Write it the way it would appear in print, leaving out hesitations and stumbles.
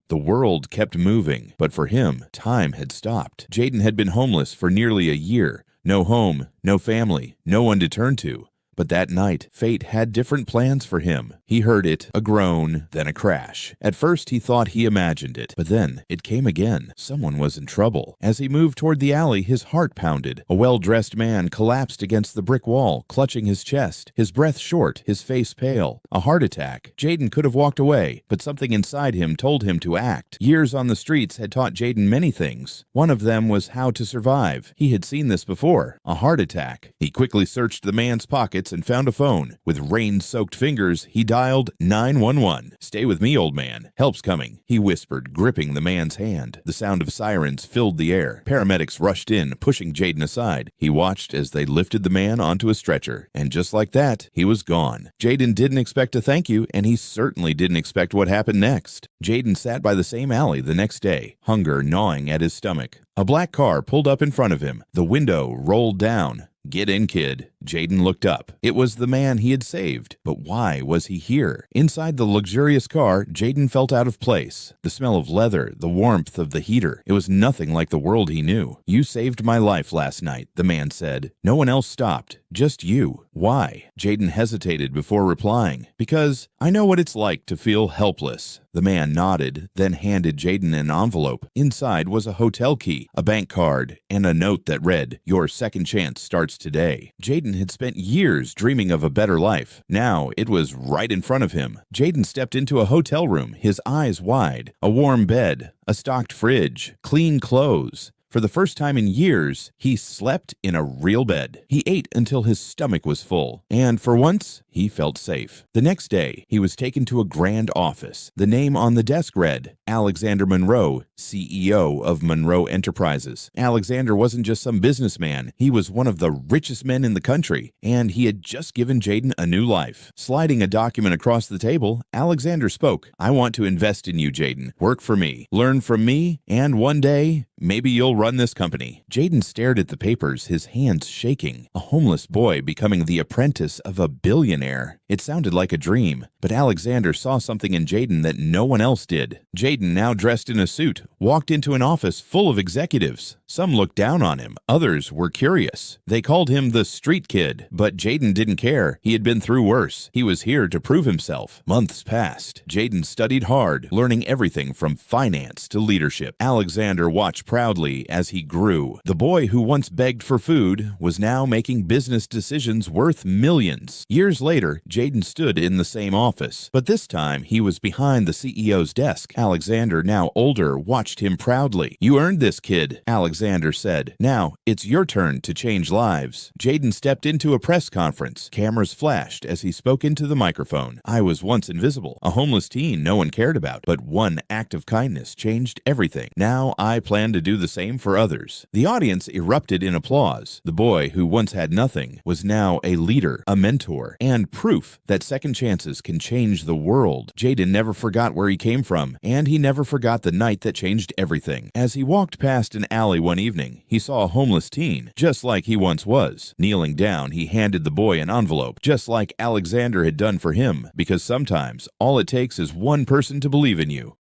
The world kept moving, but for him, time had stopped. Jaden had been homeless for nearly a year. No home, no family, no one to turn to. But that night, fate had different plans for him. He heard it, a groan, then a crash. At first, he thought he imagined it, but then it came again. Someone was in trouble. As he moved toward the alley, his heart pounded. A well-dressed man collapsed against the brick wall, clutching his chest, his breath short, his face pale. A heart attack. Jaden could have walked away, but something inside him told him to act. Years on the streets had taught Jaden many things. One of them was how to survive. He had seen this before. A heart attack. He quickly searched the man's pockets and found a phone. With rain-soaked fingers, he dialed 911. "Stay with me, old man. Help's coming," he whispered, gripping the man's hand. The sound of sirens filled the air. Paramedics rushed in, pushing Jaden aside. He watched as they lifted the man onto a stretcher, and just like that, he was gone. Jaden didn't expect a thank you, and he certainly didn't expect what happened next. Jaden sat by the same alley the next day, hunger gnawing at his stomach. A black car pulled up in front of him. The window rolled down. "Get in, kid." Jaden looked up. It was the man he had saved. But why was he here? Inside the luxurious car, Jaden felt out of place. The smell of leather, the warmth of the heater. It was nothing like the world he knew. "You saved my life last night," the man said. "No one else stopped. Just you. Why?" Jaden hesitated before replying. "Because I know what it's like to feel helpless." The man nodded, then handed Jaden an envelope. Inside was a hotel key, a bank card, and a note that read, "Your second chance starts today." Jaden had spent years dreaming of a better life. Now it was right in front of him. Jaden stepped into a hotel room, his eyes wide. A warm bed, a stocked fridge, clean clothes. For the first time in years, he slept in a real bed. He ate until his stomach was full, and for once, he felt safe. The next day, he was taken to a grand office. The name on the desk read, Alexander Monroe, CEO of Monroe Enterprises. Alexander wasn't just some businessman. He was one of the richest men in the country, and he had just given Jaden a new life. Sliding a document across the table, Alexander spoke, "I want to invest in you, Jaden. Work for me, learn from me, and one day, maybe you'll run this company." Jaden stared at the papers, his hands shaking. A homeless boy becoming the apprentice of a billionaire. It sounded like a dream, but Alexander saw something in Jaden that no one else did. Jaden, now dressed in a suit, walked into an office full of executives. Some looked down on him, others were curious. They called him the street kid, but Jaden didn't care. He had been through worse. He was here to prove himself. Months passed. Jaden studied hard, learning everything from finance to leadership. Alexander watched proudly as he grew. The boy who once begged for food was now making business decisions worth millions. Years later, Jaden stood in the same office, but this time he was behind the CEO's desk. Alexander, now older, watched him proudly. "You earned this, kid," Alexander said. "Now, it's your turn to change lives." Jaden stepped into a press conference. Cameras flashed as he spoke into the microphone. "I was once invisible, a homeless teen no one cared about, but one act of kindness changed everything. Now I plan to do the same for others." The audience erupted in applause. The boy who once had nothing was now a leader, a mentor, and proof that second chances can change the world. Jaden never forgot where he came from, and he never forgot the night that changed everything. As he walked past an alley one evening, he saw a homeless teen, just like he once was. Kneeling down, he handed the boy an envelope, just like Alexander had done for him, because sometimes all it takes is one person to believe in you.